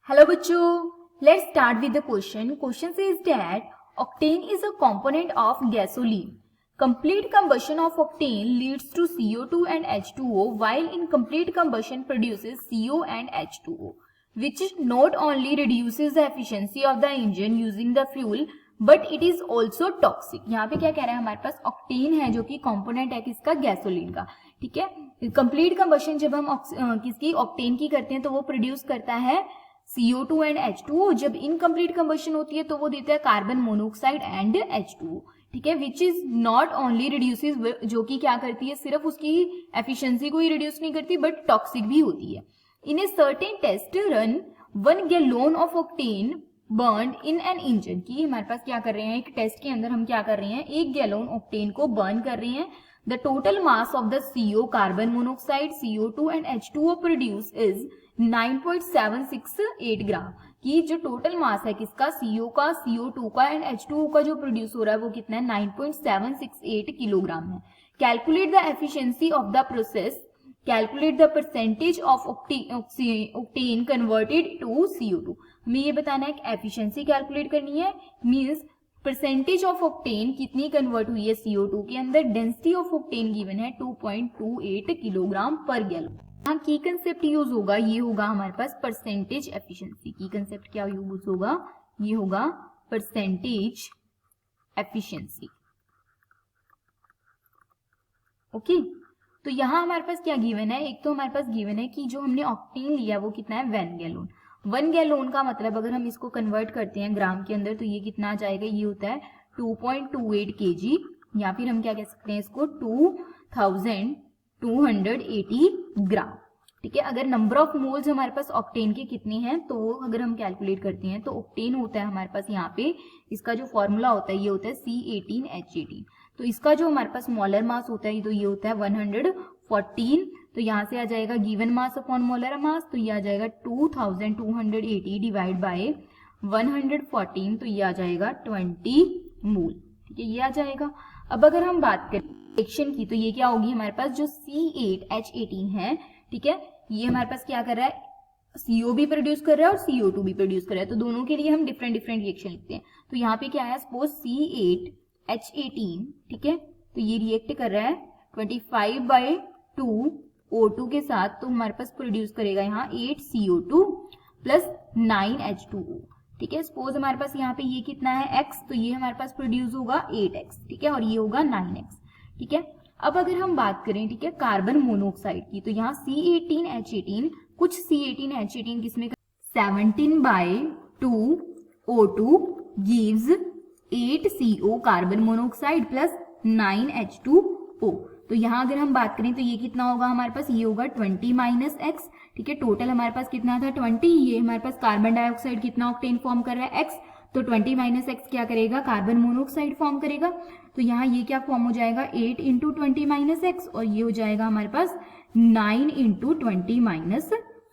Hello बच्चों, let's start with the question. Question says that octane is a component of gasoline. Complete combustion of octane leads to CO2 and H2O, while incomplete combustion produces CO and H2O, which not only reduces the efficiency of the engine using the fuel, but it is also toxic. यहाँ पे क्या कह रहा है, हमारे पास octane है जो कि कंपोनेंट है किसका, गैसोलीन का. ठीक है, कंप्लीट कंबशन जब हम किसकी, ऑक्टेन की करते हैं तो वो प्रोड्यूस करता है CO2 एंड H2O. जब इनकम्प्लीट कंबशन होती है तो वो देता है कार्बन मोनोऑक्साइड एंड H2O. ठीक है, which is not only reduces, जो कि क्या करती है, सिर्फ उसकी एफिशिएंसी को ही रिड्यूस नहीं करती बट टॉक्सिक भी होती है. In a certain test run 1 gallon of octane burned in an engine. की हमारे पास क्या कर रहे हैं, एक टेस्ट के अंदर हम क्या कर रहे हैं, 1 गैलोन ऑक्टेन को बर्न कर रहे हैं. The total mass of the CO, carbon monoxide, CO2 and H2O produce is 9.768 ग्राम. की जो टोटल मास है किसका, CO का, CO2 का एंड H2O का जो प्रोड्यूस हो रहा है वो कितना है, 9.768 किलोग्राम है. Calculate the efficiency of the process. Calculate the percentage of octane converted to CO2. हमें ये बताना है कि एफिशिएंसी कैलकुलेट करनी है, मींस परसेंटेज ऑफ ऑक्टेन कितनी कन्वर्ट हुई है CO2 के अंदर. डेंसिटी ऑफ ऑक्टेन गिवन है 2.28 किलोग्राम पर गैलन. यहाँ की कंसेप्ट यूज होगा, ये होगा हमारे पास परसेंटेज एफिशिएंसी. की कंसेप्ट क्या यूज होगा, ये होगा परसेंटेज एफिशिएंसी. ओके, तो यहाँ हमारे पास क्या गिवन है, एक तो हमारे पास गिवन है कि जो हमने ऑक्टेन लिया वो कितना है, 1 गैलोन. 1 गैलोन का मतलब अगर हम इसको कन्वर्ट करते हैं ग्राम के अंदर तो ये कितना आ जाएगा, ये होता है 2.28 kg, या फिर हम क्या कह सकते हैं इसको 2280 ग्राम. ठीक है, अगर नंबर ऑफ मोल्स हमारे पास ऑक्टेन के कितने हैं तो वो अगर हम कैलकुलेट करते हैं तो ऑक्टेन होता है हमारे पास यहाँ पे, इसका जो फॉर्मूला होता है ये होता है C18H18. तो इसका जो हमारे पास मोलर मास होता है तो ये होता है 114. तो यहाँ से आ जाएगा given mass upon molar mass, तो ये आ जाएगा 2280 डिवाइड बाय 114, तो ये आ जाएगा 20 मोल. ठीक है, ये आ जाएगा. अब अगर हम बात करें रिएक्शन की तो ये क्या होगी, हमारे पास जो C8H18 है, ठीक है, ये हमारे पास क्या कर रहा है, CO भी प्रोड्यूस कर रहा है और CO2 भी प्रोड्यूस कर रहा है. तो दोनों के लिए हम डिफरेंट डिफरेंट रिएक्शन लिखते हैं. तो यहाँ पे क्या है, सपोज C8H18, ठीक है, तो ये रिएक्ट कर रहा है 25/2 O2 के साथ, तो हमारे पास प्रोड्यूस करेगा यहाँ 8 CO2 प्लस 9 H2O. ठीक है, सपोज हमारे पास यहाँ पे ये कितना है X, तो ये हमारे पास प्रोड्यूस होगा 8X. ठीक है, और ये होगा 9X. ठीक है, अब अगर हम बात करें, ठीक है, कार्बन मोनोऑक्साइड की, तो यहाँ C18H18, कुछ C18H18 किसमें 17/2 O2 gives 8 CO carbon monoxide plus 9 H2O. तो यहाँ अगर हम बात करें तो ये कितना होगा हमारे पास, ये होगा 20 माइनस X. ठीक है, टोटल हमारे पास कितना था 20. ये हमारे पास कार्बन डाइऑक्साइड कितना ऑक्टेन फॉर्म कर रहा है, X. तो 20 माइनस X क्या करेगा, कार्बन मोनोऑक्साइड फॉर्म करेगा. तो यहाँ ये क्या फॉर्म हो जाएगा, 8 इंटू 20 माइनस X, और ये हो जाएगा हमारे पास 9 इंटू 20 माइनस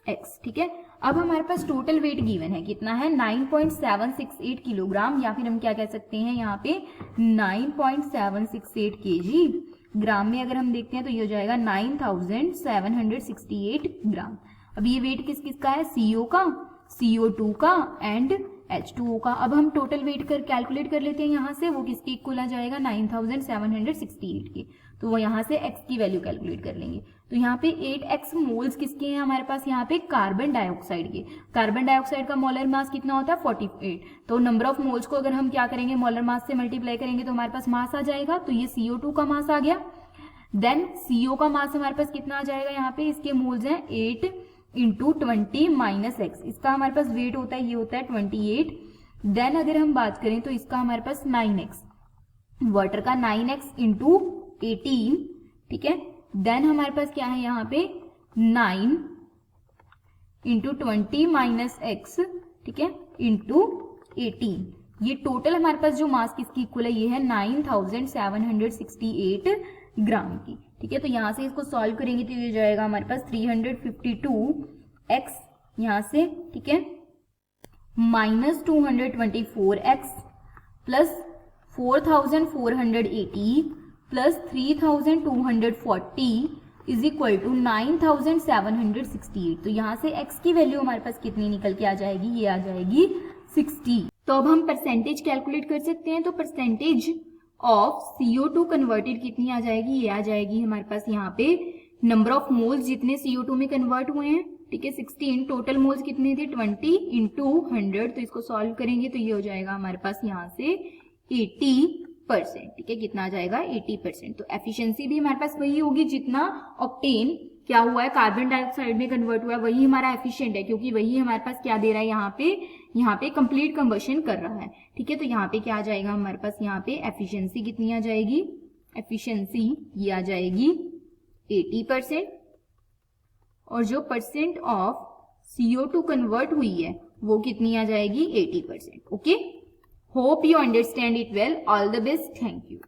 X. ठीक है, अब हमारे पास टोटल वेट गिवन है कितना है, 9.768 किलोग्राम, या फिर हम क्या कह सकते हैं यहाँ पे 9.768 kg. ग्राम में अगर हम देखते हैं तो ये हो जाएगा 9768 ग्राम. अब ये वेट किस किस का है, CO का, CO2 का एंड H2O का. अब हम टोटल वेट कर कैलकुलेट कर लेते हैं यहाँ से, वो किसके इक्वल आ जाएगा 9768 के. तो वो यहाँ से X की वैल्यू कैलकुलेट कर लेंगे. तो यहाँ पे 8X मोल्स किसके हैं हमारे पास, यहाँ पे कार्बन डाइऑक्साइड के. कार्बन डाइऑक्साइड का मोलर मास कितना होता है 48. तो नंबर ऑफ मोल्स को अगर हम क्या करेंगे, मोलर मास से मल्टीप्लाई करेंगे तो हमारे पास मास आ जाएगा. तो ये CO2 का मास आ गया. देन CO का मास हमारे पास कितना आ जाएगा, यहाँ पे इसके मोल्स हैं 8 इंटू 20 माइनस X. इसका हमारे पास वेट होता है, ये होता है 28. देन अगर हम बात करें तो इसका हमारे पास 9X, वाटर का 9X इंटू 18. ठीक है, देन हमारे पास क्या है यहाँ पे 9 इंटू 20 माइनस X, ठीक है, इंटू 18. ये टोटल हमारे पास जो मास किसकी इक्वल है, ये है 9768 ग्राम की. ठीक है, तो यहाँ से इसको सॉल्व करेंगे तो ये हो जाएगा हमारे पास 352X यहाँ से, ठीक है, minus 224X plus 4480 plus 3240 is equal to 9768। तो यहाँ से x की वैल्यू हमारे पास कितनी निकल के आ जाएगी, ये आ जाएगी 60। तो अब हम परसेंटेज कैलकुलेट कर सकते हैं। तो परसेंटेज ऑफ CO2 कन्वर्टेड कितनी आ जाएगी, ये आ जाएगी हमारे पास यहाँ पे नंबर ऑफ मोल्स जितने CO2 में कन्वर्ट हुए हैं, ठीक है, 16, टोटल मोल्स कितने थे 20 इंटू 100। तो इसको सॉल्व करेंगे तो ये हो जाएगा हमारे पास यहाँ से 80%, ठीक है, कितना आ जाएगा 80%। तो एफिशिएंसी भी हमारे पास वही होगी जितना ऑक्टेन क्या हुआ है कार्बन डाइऑक्साइड में कन्वर्ट हुआ है, वही हमारा एफिशिएंट है, क्योंकि वही हमारे पास क्या दे रहा है यहाँ पे कंप्लीट कंबशन कर रहा है, ठीक है। तो यहाँ पे क्या आ जाएगा हमारे पास, यहाँ पे एफिशिएंसी कितनी आ जाएगी, एफिशिएंसी ये आ जाएगी 80%, और जो परसेंट ऑफ CO2 कन्वर्ट हुई है वो कितनी आ जाएगी 80%। Okay, hope you understand it well. All the best, thank you.